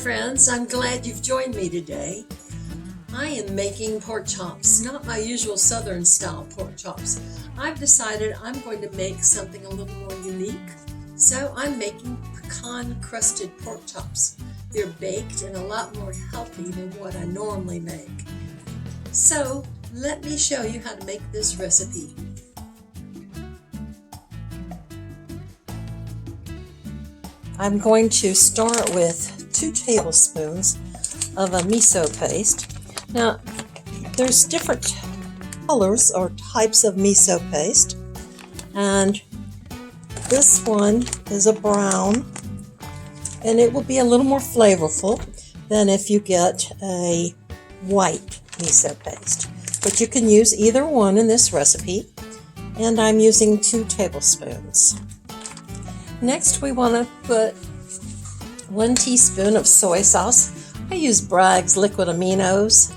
friends, I'm glad you've joined me today. I am making pork chops, not my usual southern style pork chops. I've decided I'm going to make something a little more unique, so I'm making pecan crusted pork chops. They're baked and a lot more healthy than what I normally make. So let me show you how to make this recipe. I'm going to start with 2 tablespoons of a miso paste. Now, there's different colors or types of miso paste, and this one is a brown, and it will be a little more flavorful than if you get a white miso paste. But you can use either one in this recipe, and I'm using 2 tablespoons. Next, we want to put 1 teaspoon of soy sauce. I use Bragg's liquid aminos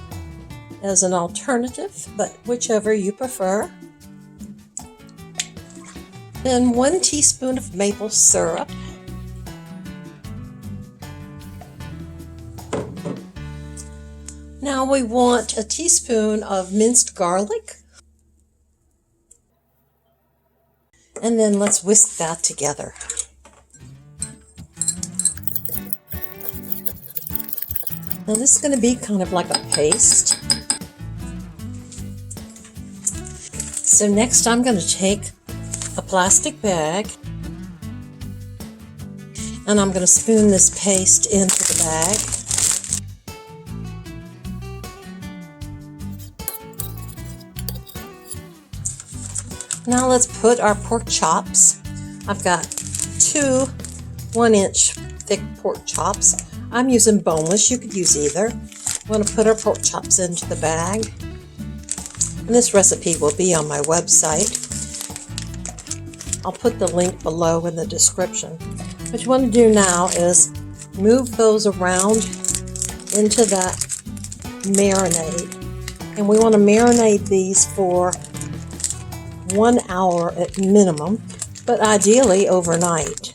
as an alternative, but whichever you prefer. Then 1 teaspoon of maple syrup. Now we want a teaspoon of minced garlic. And then let's whisk that together. Now this is going to be kind of like a paste. So next I'm going to take a plastic bag and I'm going to spoon this paste into the bag. Now let's put our pork chops. I've got 2 1-inch thick pork chops. I'm using boneless. You could use either. I'm going to put our pork chops into the bag. And this recipe will be on my website. I'll put the link below in the description. What you want to do now is move those around into that marinade. And we want to marinate these for 1 hour at minimum, but ideally overnight.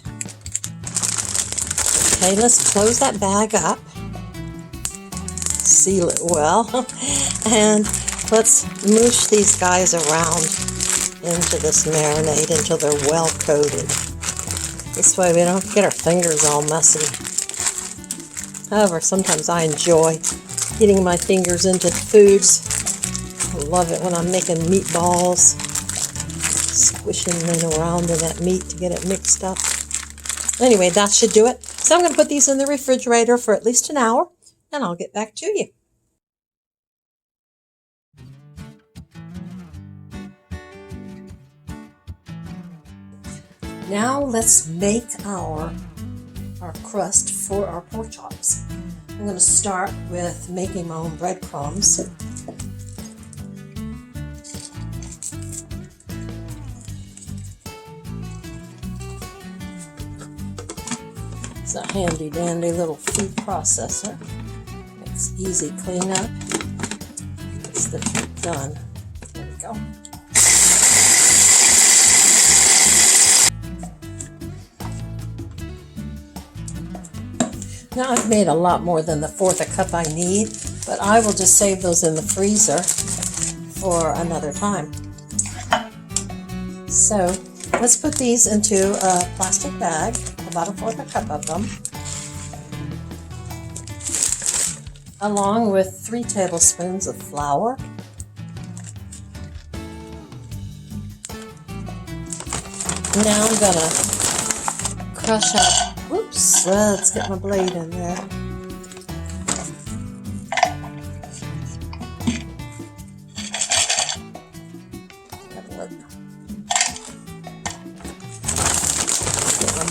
Okay, let's close that bag up, seal it well, and let's mush these guys around into this marinade until they're well coated. This way we don't get our fingers all messy. However, sometimes I enjoy getting my fingers into the foods. I love it when I'm making meatballs, squishing them around in that meat to get it mixed up. Anyway, that should do it. So I'm going to put these in the refrigerator for at least an hour, and I'll get back to you. Now let's make our crust for our pork chops. I'm going to start with making my own breadcrumbs. It's a handy dandy little food processor. Makes easy cleanup. Gets the trick done. There we go. Now I've made a lot more than the 1/4 cup I need, but I will just save those in the freezer for another time. So let's put these into a plastic bag, about a 1/4 cup of them, along with 3 tablespoons of flour, now I'm going to crush up, whoops, let's get my blade in there.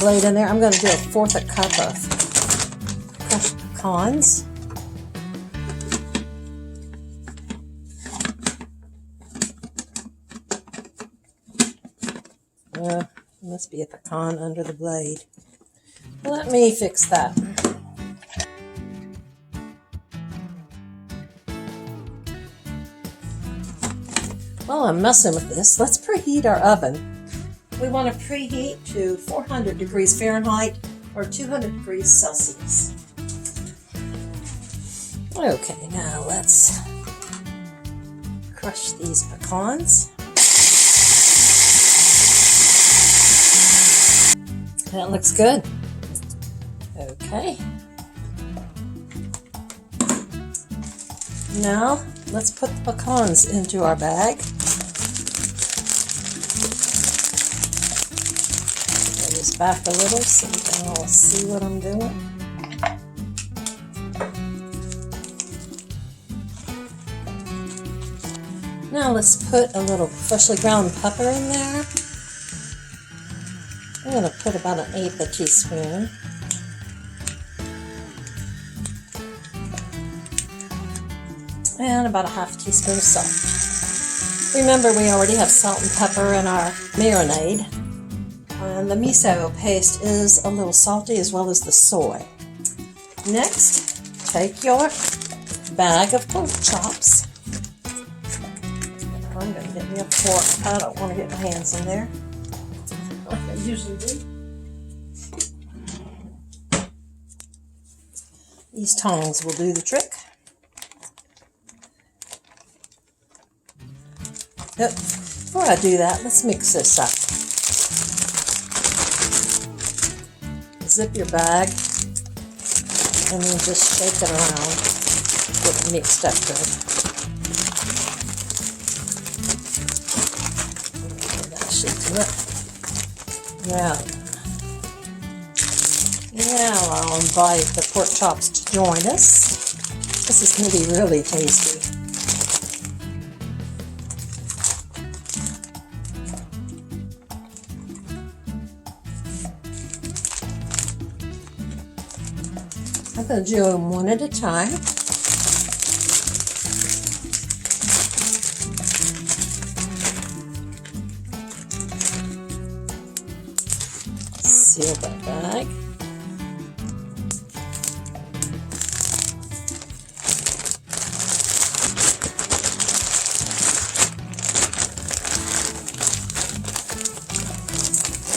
Blade in there. I'm going to do a 1/4 cup of crushed pecans. Must be a pecan under the blade. Let me fix that. While I'm messing with this, let's preheat our oven. We want to preheat to 400 degrees Fahrenheit or 200 degrees Celsius. Okay, now let's crush these pecans. That looks good. Okay. Now let's put the pecans into our bag. Bring this back a little so you can all see what I'm doing. Now let's put a little freshly ground pepper in there. I'm going to put about 1/8 teaspoon. And about 1/2 teaspoon of salt. Remember, we already have salt and pepper in our marinade. And the miso paste is a little salty as well as the soy. Next, take your bag of pork chops. I'm going to get me a fork. I don't want to get my hands in there like I usually do. These tongs will do the trick. Yep. Before I do that, let's mix this up. Zip your bag and then just shake it around. Get it mixed up good. That should do it. Now I'll invite the pork chops to join us. This is going to be really tasty. I'm going to do them one at a time. Seal that bag.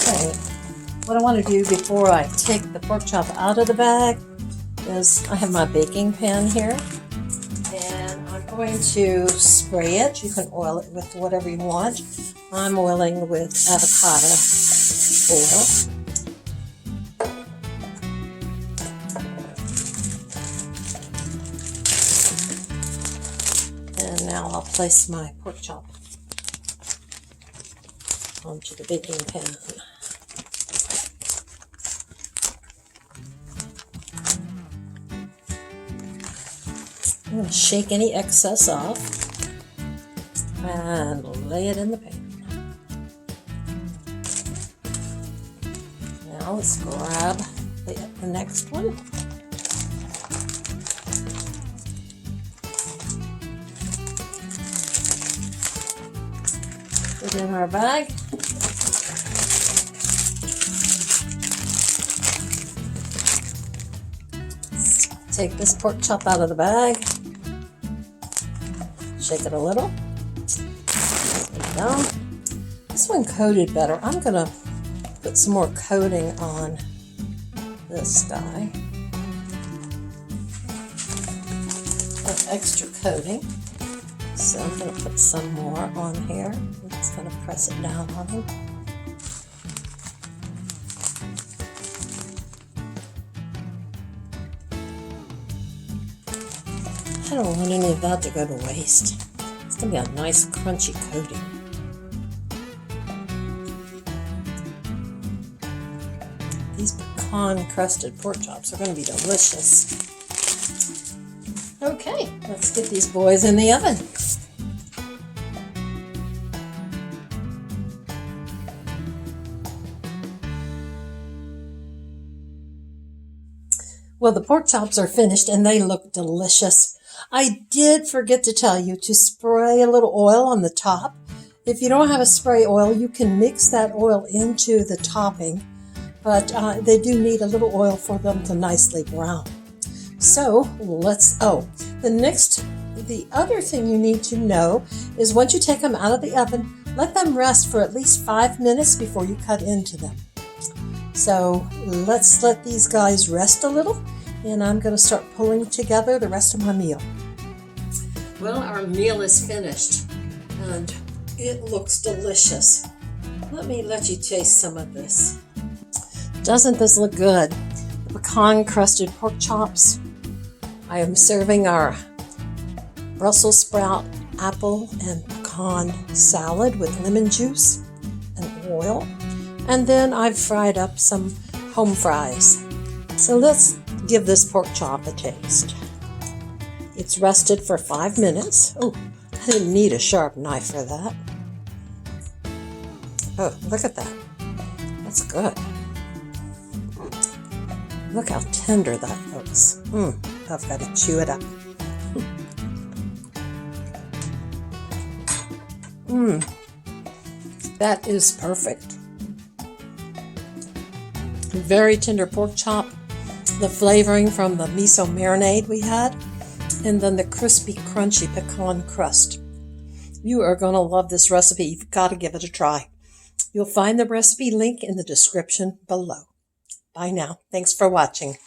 Okay, what I want to do before I take the pork chop out of the bag is I have my baking pan here, and I'm going to spray it. You can oil it with whatever you want. I'm oiling with avocado oil. And now I'll place my pork chop onto the baking pan. I'm going to shake any excess off and lay it in the pan. Now let's grab the next one. Put it in our bag. Take this pork chop out of the bag. Shake it a little. There we go. This one coated better. I'm going to put some more coating on this guy. An extra coating. So I'm going to put some more on here. I'm just going to press it down on him. I don't want any of that to go to waste. It's going to be a nice crunchy coating. These pecan crusted pork chops are going to be delicious. Okay, let's get these boys in the oven. Well, the pork chops are finished and they look delicious. I did forget to tell you to spray a little oil on the top. If you don't have a spray oil, you can mix that oil into the topping, but they do need a little oil for them to nicely brown. So the other thing you need to know is once you take them out of the oven, let them rest for at least 5 minutes before you cut into them. So let's let these guys rest a little, and I'm going to start pulling together the rest of my meal. Well, our meal is finished, and it looks delicious. Let me let you taste some of this. Doesn't this look good? The pecan crusted pork chops. I am serving our Brussels sprout, apple, and pecan salad with lemon juice and oil. And then I've fried up some home fries. So let's give this pork chop a taste. It's rested for 5 minutes. Oh, I didn't need a sharp knife for that. Oh, look at that. That's good. Look how tender that looks. I've got to chew it up. That is perfect. Very tender pork chop, the flavoring from the miso marinade we had, and then the crispy, crunchy pecan crust. You are going to love this recipe. You've got to give it a try. You'll find the recipe link in the description below. Bye now. Thanks for watching.